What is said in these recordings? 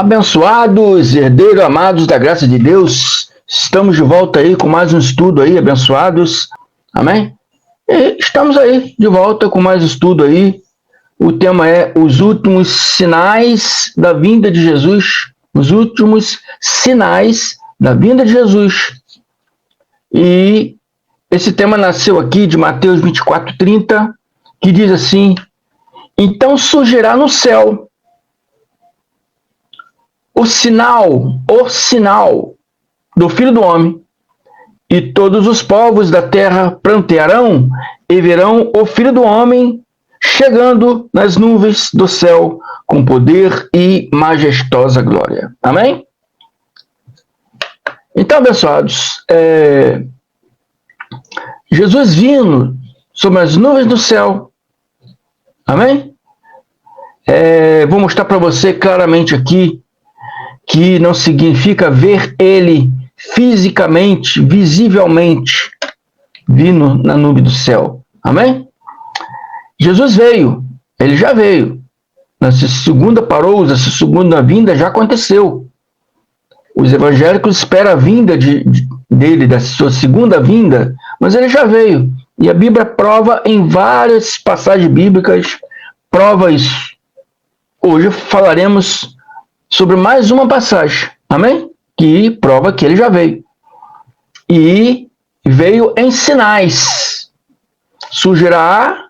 Abençoados, herdeiros amados da graça de Deus, estamos de volta aí com mais um estudo aí, abençoados, amém? E estamos aí de volta com mais estudo aí. O tema é os últimos sinais da vinda de Jesus, os últimos sinais da vinda de Jesus. E esse tema nasceu aqui de Mateus 24:30, que diz assim: então surgirá no céu o sinal do Filho do Homem, e todos os povos da terra prantearão e verão o Filho do Homem chegando nas nuvens do céu com poder e majestosa glória. Amém? Então, abençoados, Jesus vindo sobre as nuvens do céu. Amém? Vou mostrar para você claramente aqui que não significa ver ele fisicamente, visivelmente, vindo na nuvem do céu. Amém? Jesus veio, ele já veio. Nessa segunda parousa, essa segunda vinda já aconteceu. Os evangélicos esperam a vinda dele, da sua segunda vinda, mas ele já veio. E a Bíblia prova em várias passagens bíblicas, prova isso. Hoje falaremos sobre mais uma passagem, amém? Que prova que ele já veio. E veio em sinais. Surgirá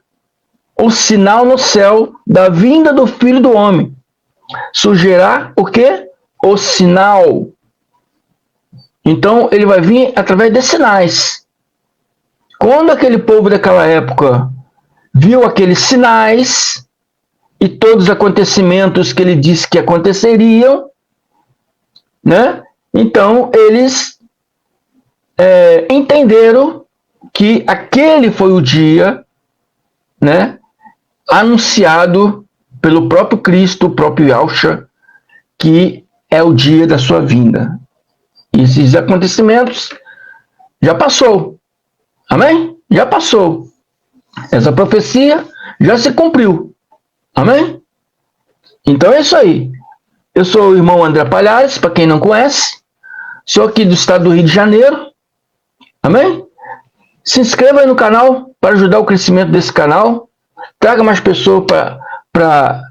o sinal no céu da vinda do Filho do Homem. Surgirá o quê? O sinal. Então, ele vai vir através de sinais. Quando aquele povo daquela época viu aqueles sinais e todos os acontecimentos que ele disse que aconteceriam, né? Então, eles entenderam que aquele foi o dia, né, anunciado pelo próprio Cristo, o próprio Yahshua, que é o dia da sua vinda. E esses acontecimentos já passou. Amém? Já passou. Essa profecia já se cumpriu. Amém? Então é isso aí. Eu sou o irmão André Palhares, para quem não conhece. Sou aqui do estado do Rio de Janeiro. Amém? Se inscreva aí no canal para ajudar o crescimento desse canal. Traga mais pessoas para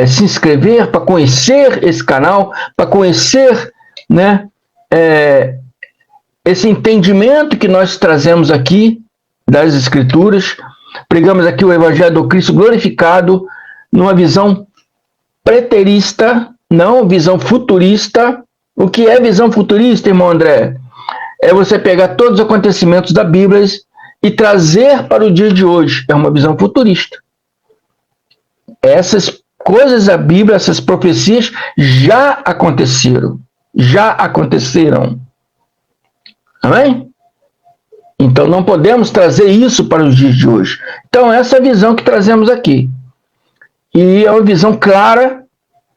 se inscrever, para conhecer esse canal, para conhecer, né, esse entendimento que nós trazemos aqui das Escrituras. Pregamos aqui o Evangelho do Cristo glorificado numa visão preterista, não visão futurista. O que é visão futurista, irmão André? É você pegar todos os acontecimentos da Bíblia e trazer para o dia de hoje. É uma visão futurista. Essas coisas da Bíblia, essas profecias já aconteceram. Já aconteceram. Amém? Então não podemos trazer isso para os dias de hoje. Então essa é a visão que trazemos aqui. E é uma visão clara,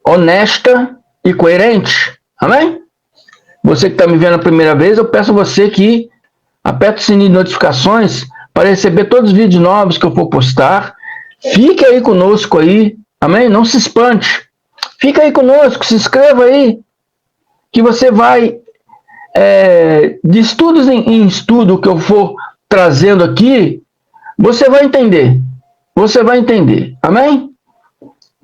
honesta e coerente. Amém? Você que está me vendo a primeira vez, eu peço a você que aperte o sininho de notificações para receber todos os vídeos novos que eu for postar. Fique aí conosco aí. Amém? Não se espante. Fica aí conosco, se inscreva aí, que você vai, de estudos em estudo que eu for trazendo aqui, você vai entender. Você vai entender. Amém?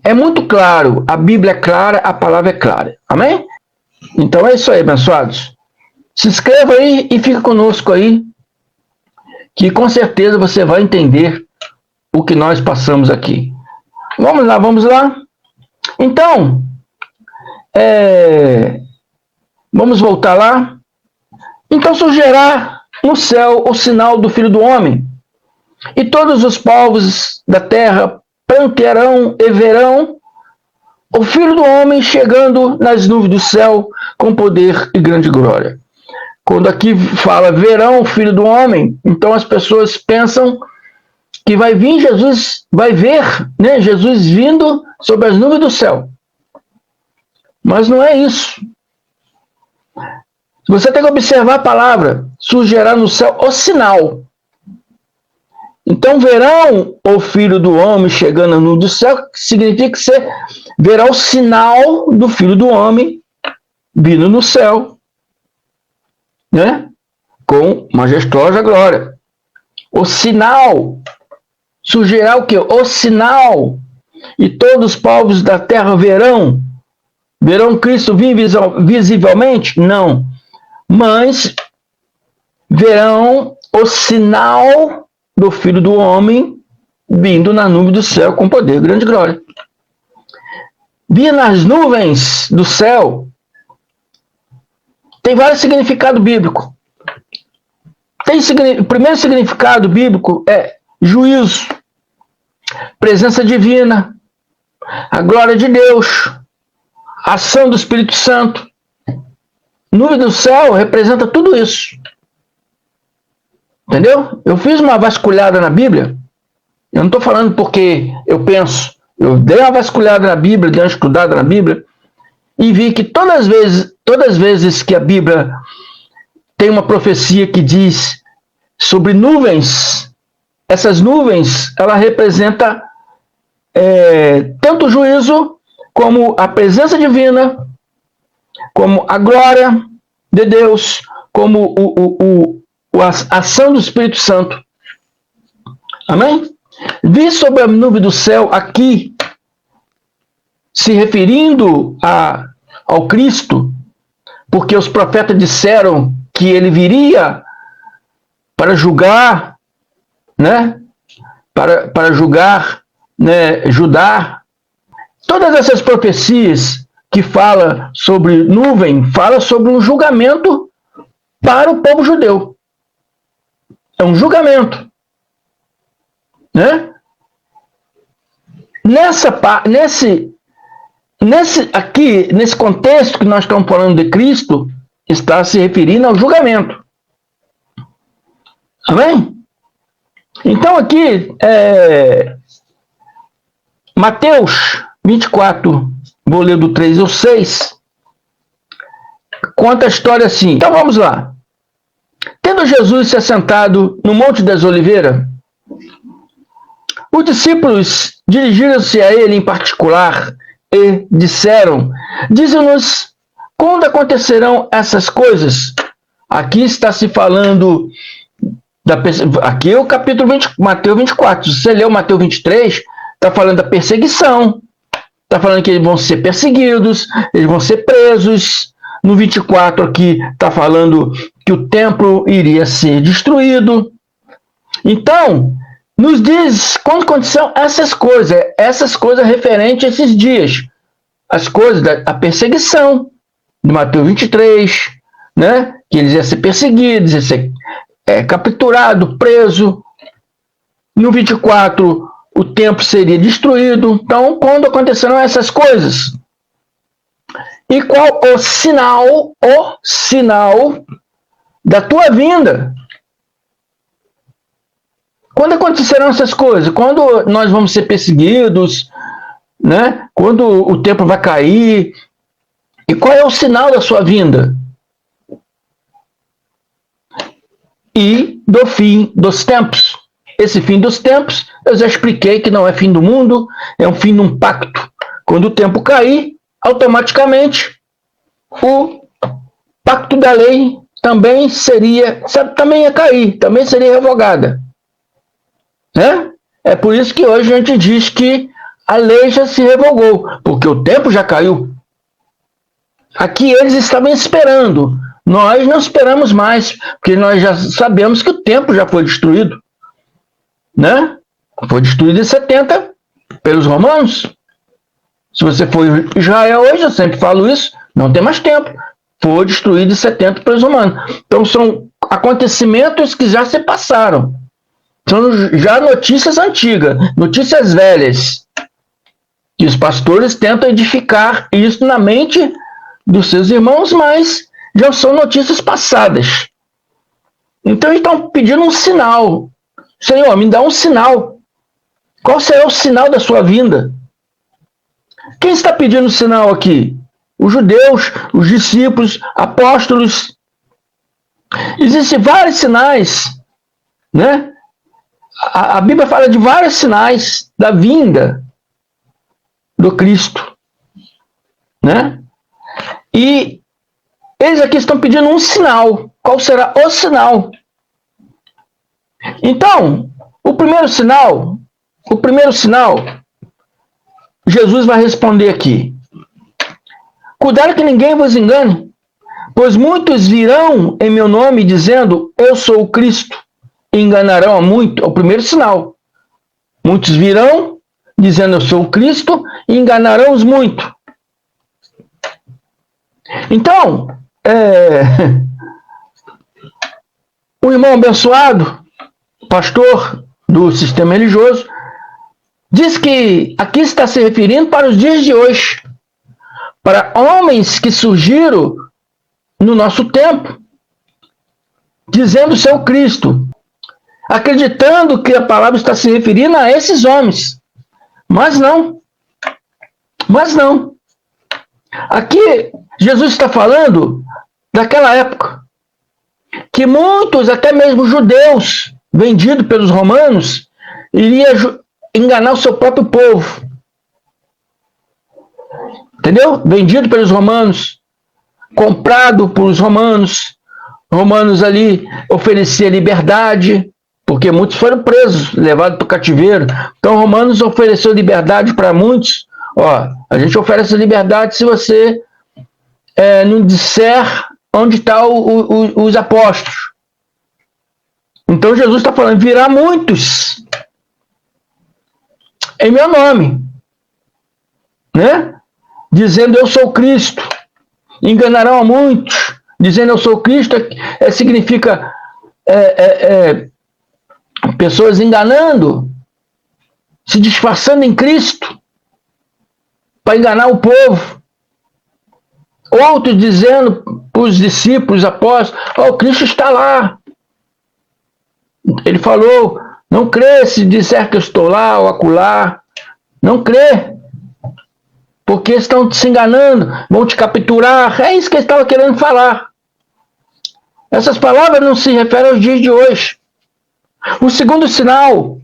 É muito claro. A Bíblia é clara, a palavra é clara. Amém? Então é isso aí, abençoados. Se inscreva aí e fica conosco aí, que com certeza você vai entender o que nós passamos aqui. Vamos lá, vamos lá. Então, vamos voltar lá. Então surgirá no céu o sinal do Filho do Homem, e todos os povos da terra prantearão e verão o Filho do Homem chegando nas nuvens do céu com poder e grande glória. Quando aqui fala verão o Filho do Homem, então as pessoas pensam que vai vir Jesus, vai ver, né, Jesus vindo sobre as nuvens do céu. Mas não é isso. Você tem que observar a palavra: surgirá no céu o sinal. Então verão o Filho do Homem chegando no do céu, significa que você verá o sinal do Filho do Homem vindo no céu, né? Com majestosa glória. O sinal surgirá o quê? O sinal, e todos os povos da terra verão Cristo vir visivelmente? Não, mas verão o sinal do Filho do Homem vindo na nuvem do céu com poder, grande glória. Vir nas nuvens do céu tem vários significados bíblicos. O primeiro significado bíblico é juízo, presença divina, a glória de Deus, a ação do Espírito Santo. Nuvem do céu representa tudo isso. Entendeu? Eu fiz uma vasculhada na Bíblia. Eu não estou falando porque eu penso. Eu dei uma vasculhada na Bíblia, dei uma estudada na Bíblia e vi que todas as vezes que a Bíblia tem uma profecia que diz sobre nuvens, essas nuvens, ela representa tanto o juízo, como a presença divina, como a glória de Deus, como a ação do Espírito Santo. Amém? Vi sobre a nuvem do céu aqui, se referindo ao Cristo, porque os profetas disseram que ele viria para julgar, né? Para julgar, né, Judá. Todas essas profecias que falam sobre nuvem, falam sobre um julgamento para o povo judeu. É um julgamento, né? Nesse contexto que nós estamos falando de Cristo, está se referindo ao julgamento. Amém? Então aqui, Mateus 24, vou ler do 3 ao 6, conta a história assim. Então vamos lá. Tendo Jesus se assentado no Monte das Oliveiras, os discípulos dirigiram-se a ele em particular e disseram: dize-nos quando acontecerão essas coisas. Aqui está se falando, aqui é o capítulo 20, Mateus 24. Se você leu Mateus 23, está falando da perseguição. Está falando que eles vão ser perseguidos, eles vão ser presos. No 24 aqui está falando que o templo iria ser destruído. Então, nos diz quando aconteceram essas coisas referentes a esses dias. As coisas da perseguição, de Mateus 23, né? Que eles iam ser perseguidos, iam ser capturados, presos. No 24, o templo seria destruído. Então, quando aconteceram essas coisas? E qual o sinal da tua vinda? Quando acontecerão essas coisas? Quando nós vamos ser perseguidos, né? Quando o templo vai cair? E qual é o sinal da sua vinda? E do fim dos tempos. Esse fim dos tempos, eu já expliquei que não é fim do mundo, é um fim de um pacto. Quando o tempo cair, automaticamente o pacto da lei também ia cair, também seria revogada. Né? É por isso que hoje a gente diz que a lei já se revogou, porque o tempo já caiu. Aqui eles estavam esperando, nós não esperamos mais, porque nós já sabemos que o tempo já foi destruído. Né? Foi destruído em 70 pelos romanos. Se você for em Israel hoje, eu sempre falo isso, não tem mais tempo. Foi destruído em 70 pelos romanos. Então são acontecimentos que já se passaram. São já notícias antigas, notícias velhas. E os pastores tentam edificar isso na mente dos seus irmãos, mas já são notícias passadas. Então eles estão pedindo um sinal. Senhor, me dá um sinal. Qual será o sinal da sua vinda? Quem está pedindo sinal aqui? Os judeus, os discípulos, apóstolos. Existem vários sinais, né? A Bíblia fala de vários sinais da vinda do Cristo, né? E eles aqui estão pedindo um sinal. Qual será o sinal? Então, o primeiro sinal, Jesus vai responder aqui. Cuidado que ninguém vos engane, pois muitos virão em meu nome dizendo, eu sou o Cristo, e enganarão a muito. É o primeiro sinal. Muitos virão dizendo, eu sou o Cristo, e enganarão os muito. Então, o irmão abençoado, pastor do sistema religioso, diz que aqui está se referindo para os dias de hoje, para homens que surgiram no nosso tempo, dizendo ser o Cristo, acreditando que a palavra está se referindo a esses homens. Mas não. Aqui, Jesus está falando daquela época, que muitos, até mesmo judeus, vendidos pelos romanos, iriam enganar o seu próprio povo. Entendeu? Vendido pelos romanos, comprado pelos romanos. Romanos ali ofereciam liberdade, porque muitos foram presos, levados para o cativeiro. Então, romanos ofereceu liberdade para muitos. Ó, a gente oferece liberdade se você não disser onde estão os apóstolos. Então, Jesus está falando, virá muitos em meu nome, né? Dizendo, eu sou Cristo. Enganarão a muitos. Dizendo, eu sou Cristo, significa pessoas enganando, se disfarçando em Cristo, para enganar o povo. Outros dizendo para os discípulos, apóstolos, o Cristo está lá. Ele falou, não crê se disser que eu estou lá ou acolá. Não crê. Porque estão se enganando, vão te capturar. É isso que ele estava querendo falar. Essas palavras não se referem aos dias de hoje. O segundo sinal,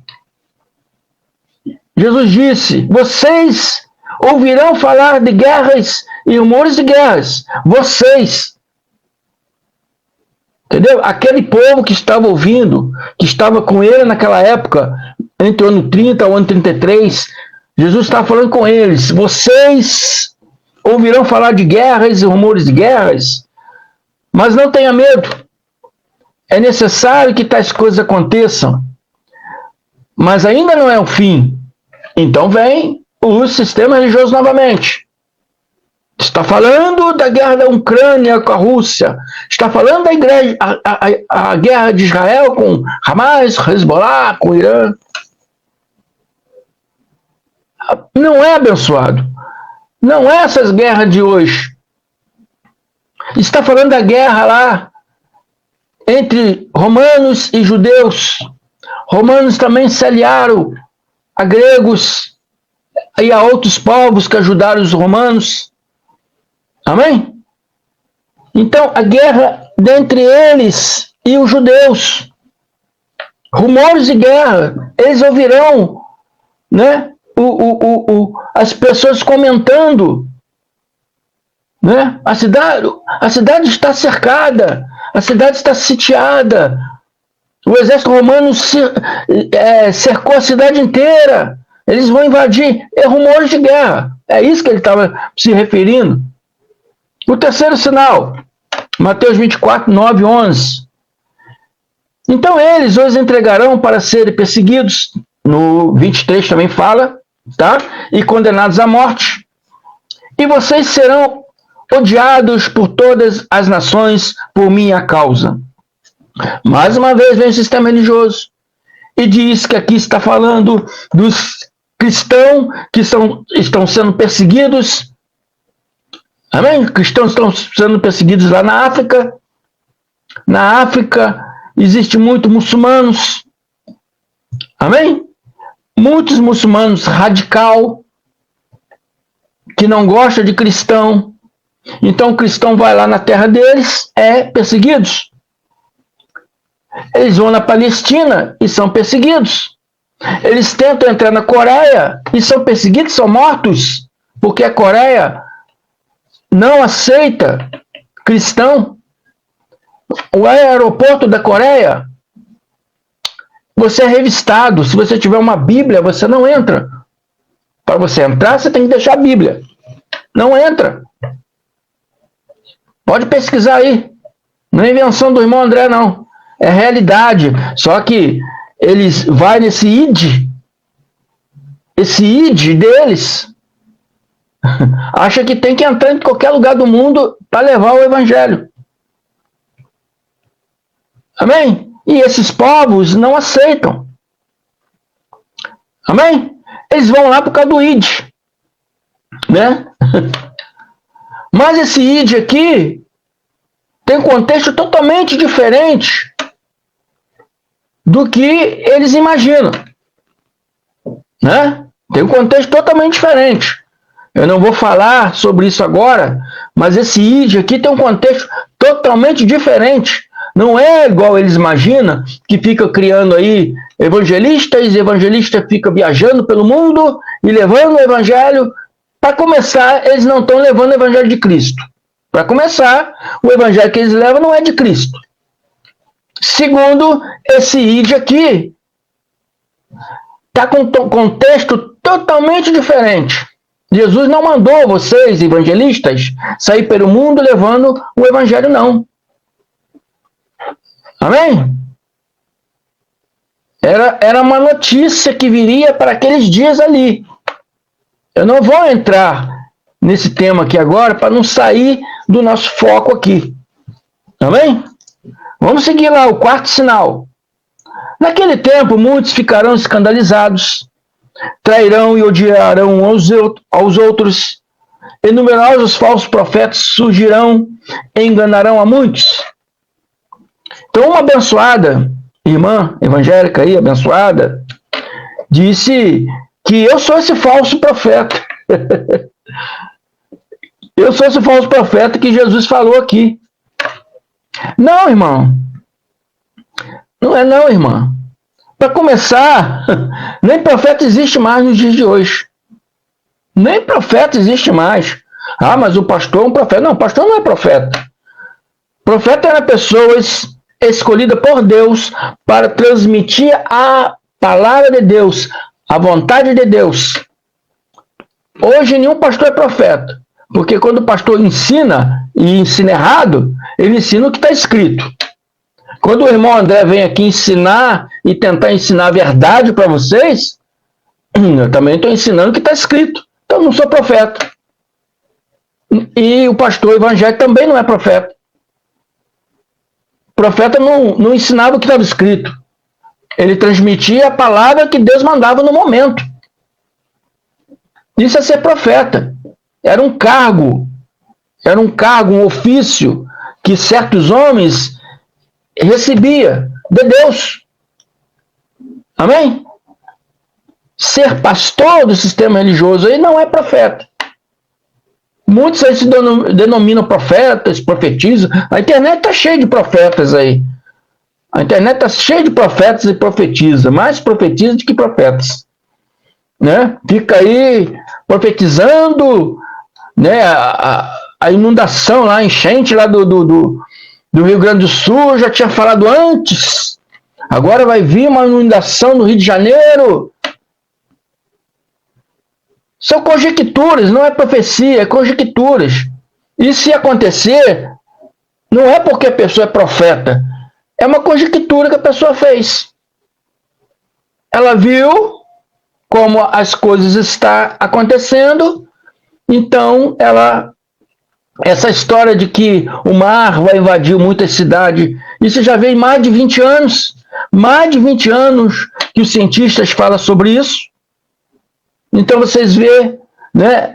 Jesus disse, vocês ouvirão falar de guerras e rumores de guerras. Vocês. Entendeu? Aquele povo que estava ouvindo, que estava com ele naquela época, entre o ano 30 e o ano 33, Jesus estava falando com eles, vocês ouvirão falar de guerras e rumores de guerras, mas não tenha medo. É necessário que tais coisas aconteçam, mas ainda não é o fim. Então vem o sistema religioso novamente. Está falando da guerra da Ucrânia com a Rússia. Está falando da igreja, a guerra de Israel com Hamas, Hezbollah, com o Irã. Não é abençoado. Não é essas guerras de hoje. Está falando da guerra lá entre romanos e judeus. Romanos também se aliaram a gregos e a outros povos que ajudaram os romanos. Amém? Então, a guerra dentre eles e os judeus. Rumores de guerra. Eles ouvirão, né? As pessoas comentando, né? A cidade está cercada, a cidade está sitiada, o exército romano cercou a cidade inteira, eles vão invadir. Rumores de guerra, é isso que ele estava se referindo. O terceiro sinal, Mateus 24, 9 e 11. Então eles os entregarão para serem perseguidos, no 23 também fala, tá? E condenados à morte. E vocês serão odiados por todas as nações por minha causa. Mais uma vez vem o sistema religioso e diz que aqui está falando dos cristãos que estão sendo perseguidos. Amém? Cristãos estão sendo perseguidos lá na África. Na África existem muitos muçulmanos. Amém? Muitos muçulmanos radical, que não gostam de cristão. Então o cristão vai lá na terra deles, perseguidos. Eles vão na Palestina e são perseguidos. Eles tentam entrar na Coreia e são perseguidos, são mortos, porque a Coreia não aceita cristão. O aeroporto da Coreia, você é revistado. Se você tiver uma Bíblia, você não entra. Para você entrar, você tem que deixar a Bíblia. Não entra. Pode pesquisar aí. Não é invenção do irmão André, não. É realidade. Só que eles vão nesse id. Esse id deles acha que tem que entrar em qualquer lugar do mundo para levar o evangelho. Amém? E esses povos não aceitam. Amém? Eles vão lá por causa do id. Né? Mas esse id aqui tem um contexto totalmente diferente do que eles imaginam. Né? Tem um contexto totalmente diferente. Eu não vou falar sobre isso agora, mas esse id aqui tem um contexto totalmente diferente. Não é igual eles imaginam, que fica criando aí evangelistas, e evangelistas ficam viajando pelo mundo e levando o evangelho. Para começar, eles não estão levando o evangelho de Cristo. Para começar, o evangelho que eles levam não é de Cristo. Segundo, esse id aqui está com um contexto totalmente diferente. Jesus não mandou vocês, evangelistas, sair pelo mundo levando o evangelho, não. Amém? Era uma notícia que viria para aqueles dias ali. Eu não vou entrar nesse tema aqui agora para não sair do nosso foco aqui. Amém? Vamos seguir lá, o quarto sinal. Naquele tempo, muitos ficarão escandalizados, trairão e odiarão aos outros, e numerosos falsos profetas surgirão e enganarão a muitos. Então, uma abençoada, irmã evangélica aí, abençoada, disse que eu sou esse falso profeta. Eu sou esse falso profeta que Jesus falou aqui. Não, irmão. Não é não, irmã. Para começar, nem profeta existe mais nos dias de hoje. Nem profeta existe mais. Ah, mas o pastor é um profeta. Não, o pastor não é profeta. Profeta era pessoas escolhidas por Deus para transmitir a palavra de Deus, a vontade de Deus. Hoje nenhum pastor é profeta. Porque quando o pastor ensina, e ensina errado, ele ensina o que está escrito. Quando o irmão André vem aqui ensinar e tentar ensinar a verdade para vocês, eu também estou ensinando o que está escrito. Então, eu não sou profeta. E o pastor evangélico também não é profeta. O profeta não ensinava o que estava escrito. Ele transmitia a palavra que Deus mandava no momento. Isso é ser profeta. Era um cargo, um ofício que certos homens recebia de Deus. Amém? Ser pastor do sistema religioso aí não é profeta. Muitos aí se denominam profetas, profetizam. A internet está cheia de profetas aí. A internet está cheia de profetas e profetiza. Mais profetiza do que profetas. Né? Fica aí profetizando, né, a inundação lá, a enchente lá do Rio Grande do Sul, já tinha falado antes. Agora vai vir uma inundação no Rio de Janeiro. São conjecturas, não é profecia, é conjecturas. E se acontecer, não é porque a pessoa é profeta, é uma conjectura que a pessoa fez. Ela viu como as coisas estão acontecendo, então essa história de que o mar vai invadir muitas cidades, isso já vem mais de 20 anos. Mais de 20 anos que os cientistas falam sobre isso. Então vocês vê, né,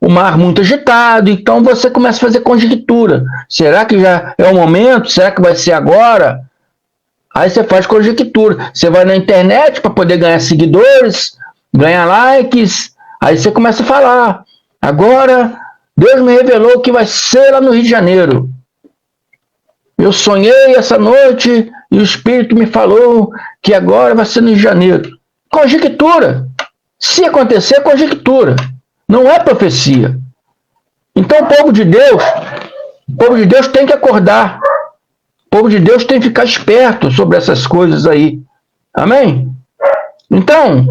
o mar muito agitado, então você começa a fazer conjectura. Será que já é o momento? Será que vai ser agora? Aí você faz conjectura. Você vai na internet para poder ganhar seguidores, ganhar likes, aí você começa a falar. Agora, Deus me revelou que vai ser lá no Rio de Janeiro. Eu sonhei essa noite e o Espírito me falou que agora vai ser no janeiro. Conjectura. Se acontecer, é conjectura. Não é profecia. Então o povo de Deus tem que acordar. O povo de Deus tem que ficar esperto sobre essas coisas aí. Amém? Então,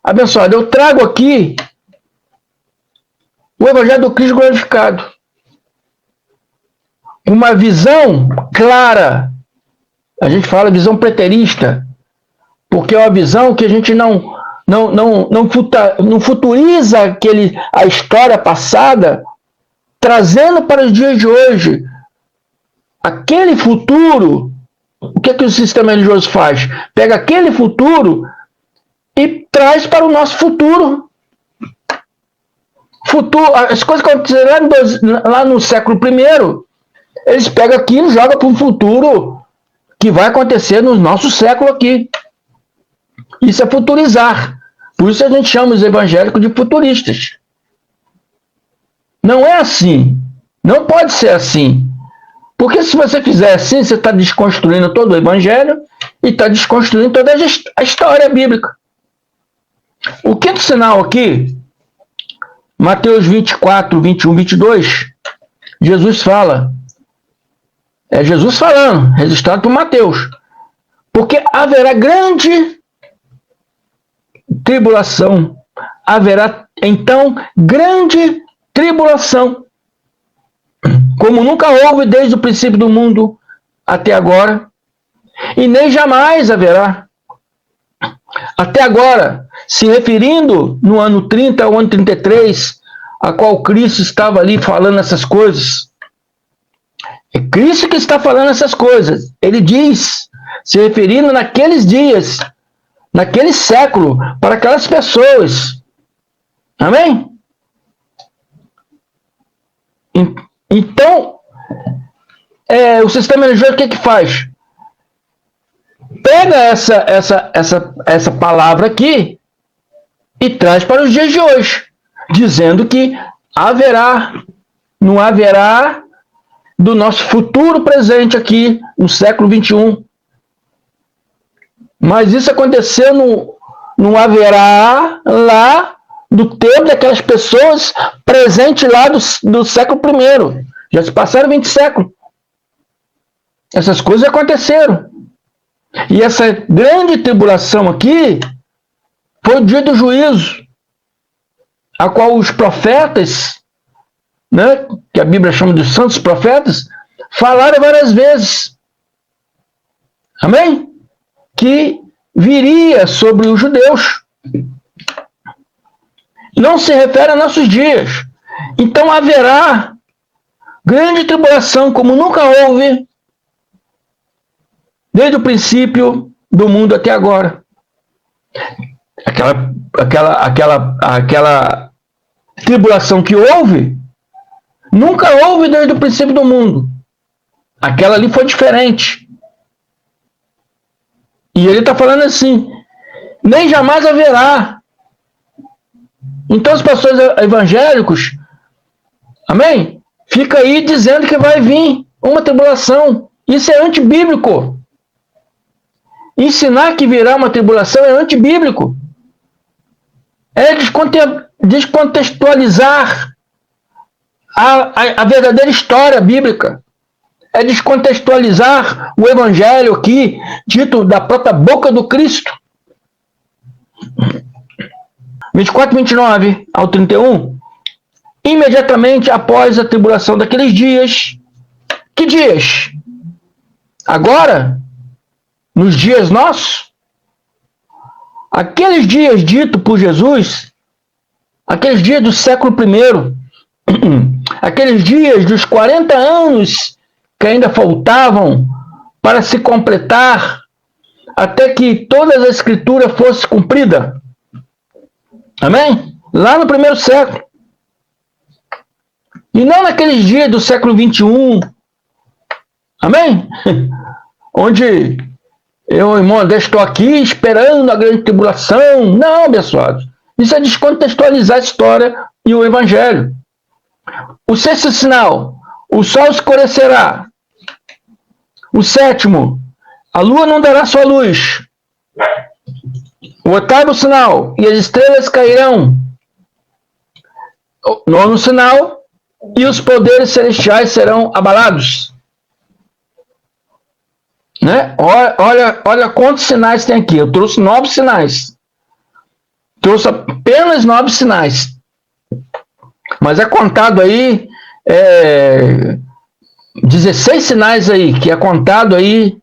abençoado, eu trago aqui o Evangelho do Cristo glorificado. Uma visão clara. A gente fala visão preterista, porque é uma visão que a gente não futuriza a história passada, trazendo para os dias de hoje. Aquele futuro, o que o sistema religioso faz? Pega aquele futuro e traz para o nosso futuro. As coisas que aconteceram lá no século I, eles pegam aquilo e jogam para um futuro que vai acontecer no nosso século aqui. Isso é futurizar. Por isso a gente chama os evangélicos de futuristas. Não é assim. Não pode ser assim. Porque se você fizer assim, você está desconstruindo todo o evangelho e está desconstruindo toda a história bíblica. O quinto sinal aqui, Mateus 24, 21, 22, Jesus fala. É Jesus falando, registrado por Mateus. Porque haverá grande tribulação. Haverá, então, grande tribulação. Como nunca houve desde o princípio do mundo até agora. E nem jamais haverá. Até agora, se referindo no ano 30 ao ano 33, a qual Cristo estava ali falando essas coisas. É Cristo que está falando essas coisas. Ele diz, se referindo naqueles dias, naquele século, para aquelas pessoas. Amém? Então, o sistema religioso o que faz? Pega essa palavra aqui e traz para os dias de hoje, dizendo que não haverá do nosso futuro presente aqui no século XXI. Mas isso aconteceu no haverá lá do tempo daquelas pessoas presentes lá do século I. Já se passaram 20 séculos. Essas coisas aconteceram. E essa grande tribulação aqui foi o dia do juízo, a qual os profetas, né, que a Bíblia chama de santos profetas, falaram várias vezes. Amém? Que viria sobre os judeus. Não se refere a nossos dias. Então haverá grande tribulação, como nunca houve, desde o princípio do mundo até agora. Aquela tribulação que houve, nunca houve desde o princípio do mundo. Aquela ali foi diferente. E ele está falando assim, nem jamais haverá. Então os pastores evangélicos, amém? Fica aí dizendo que vai vir uma tribulação. Isso é antibíblico. Ensinar que virá uma tribulação é antibíblico. É descontextualizar a verdadeira história bíblica. É descontextualizar o evangelho aqui, dito da própria boca do Cristo. 24, 29 ao 31. Imediatamente após a tribulação daqueles dias. Que dias? Agora? Nos dias nossos? Aqueles dias ditos por Jesus, aqueles dias do século I, aqueles dias dos 40 anos que ainda faltavam para se completar, até que toda a Escritura fosse cumprida. Amém? Lá no primeiro século. E não naqueles dias do século XXI. Amém? Onde eu, irmão, estou aqui esperando a grande tribulação. Não, abençoados. Isso é descontextualizar a história e o evangelho. O sexto sinal. o sol escurecerá. O 7º, a lua não dará sua luz. O 8º sinal, e as estrelas cairão. O 9º sinal, e os poderes celestiais serão abalados. Né? Olha quantos sinais tem aqui. Eu trouxe 9 sinais. Trouxe apenas 9 sinais. Mas é contado aí 16 sinais aí, que é contado aí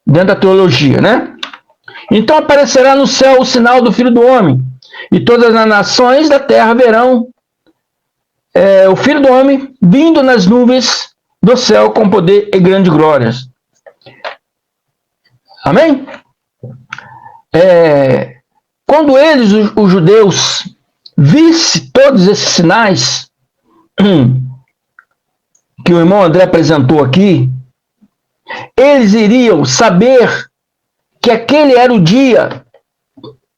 dentro da teologia, né? Então aparecerá no céu o sinal do Filho do Homem, e todas as nações da terra verão o Filho do Homem vindo nas nuvens do céu com poder e grande glória. Amém? Quando eles, os judeus, vissem todos esses sinais que o irmão André apresentou aqui, eles iriam saber que aquele era o dia,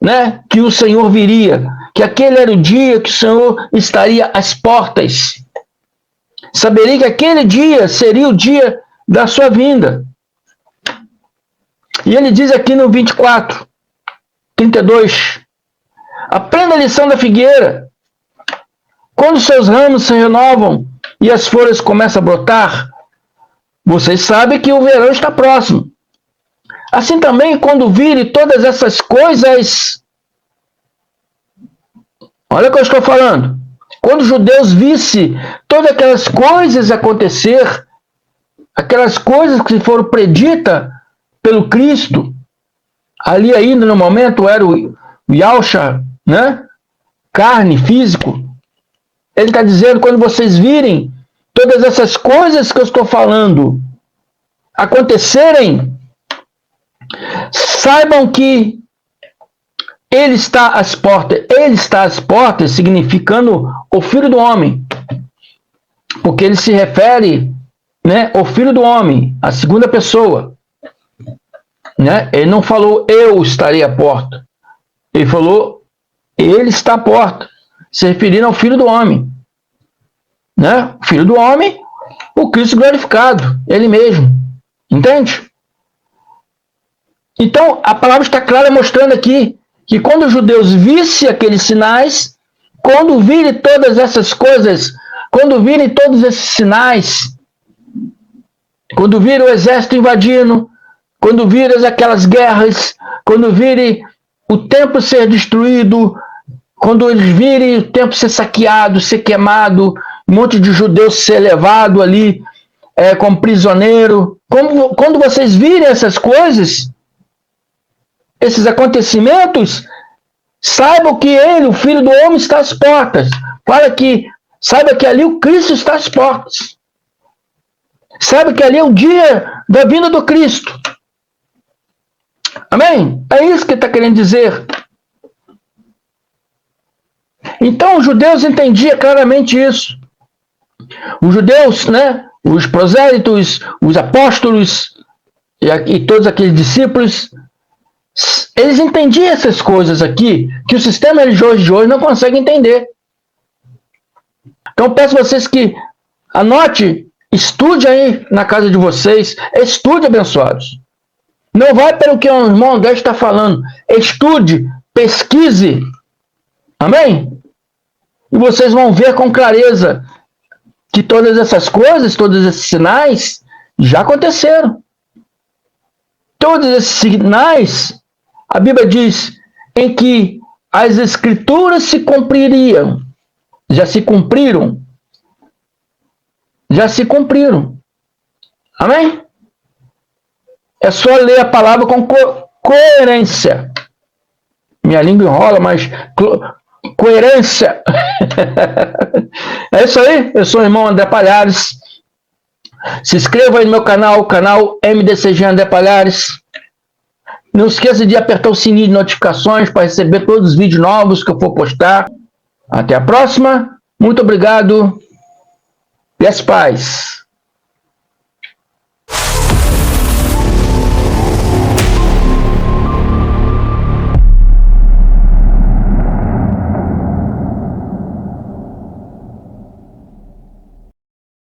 né, que o Senhor viria, que aquele era o dia que o Senhor estaria às portas. Saberia que aquele dia seria o dia da sua vinda. E ele diz aqui no 24, 32, aprenda a lição da figueira. Quando seus ramos se renovam e as folhas começam a brotar, vocês sabem que o verão está próximo. Assim também, quando virem todas essas coisas, olha o que eu estou falando, quando os judeus vissem todas aquelas coisas acontecer, aquelas coisas que foram preditas pelo Cristo, ali ainda no momento era o Yahshua, né? Carne, físico. Ele está dizendo, quando vocês virem todas essas coisas que eu estou falando acontecerem, saibam que ele está às portas, significando o Filho do Homem, porque ele se refere, né, ao Filho do Homem, a segunda pessoa, né? Ele não falou eu estarei à porta, ele falou ele está à porta, se referindo ao Filho do Homem, né? O Filho do Homem, o Cristo glorificado, ele mesmo, entende? Então, a palavra está clara mostrando aqui que quando os judeus vissem aqueles sinais, quando virem todas essas coisas, quando virem todos esses sinais, quando virem o exército invadindo, quando virem aquelas guerras, quando virem o templo ser destruído, quando eles virem o templo ser saqueado, ser queimado, um monte de judeus ser levado ali como prisioneiro, quando vocês virem essas coisas, esses acontecimentos, saibam que ele, o Filho do Homem, está às portas. Saiba que ali o Cristo está às portas. Saiba que ali é o dia da vinda do Cristo. Amém? É isso que ele está querendo dizer. Então os judeus entendiam claramente isso. Os judeus, né, os prosélitos, os apóstolos e todos aqueles discípulos, eles entendiam essas coisas aqui, que o sistema religioso de hoje não consegue entender. Então peço a vocês que anote, estude aí na casa de vocês, estude, abençoados. Não vai pelo que o irmão André está falando, estude, pesquise, amém? E vocês vão ver com clareza que todas essas coisas, todos esses sinais já aconteceram. Todos esses sinais, a Bíblia diz, em que as Escrituras se cumpririam, já se cumpriram. Já se cumpriram. Amém? É só ler a palavra com coerência. Minha língua enrola, mas coerência. É isso aí. Eu sou o irmão André Palhares. Se inscreva aí no meu canal, o canal MDCG André Palhares. Não esqueça de apertar o sininho de notificações para receber todos os vídeos novos que eu for postar. Até a próxima. Muito obrigado. E as paz.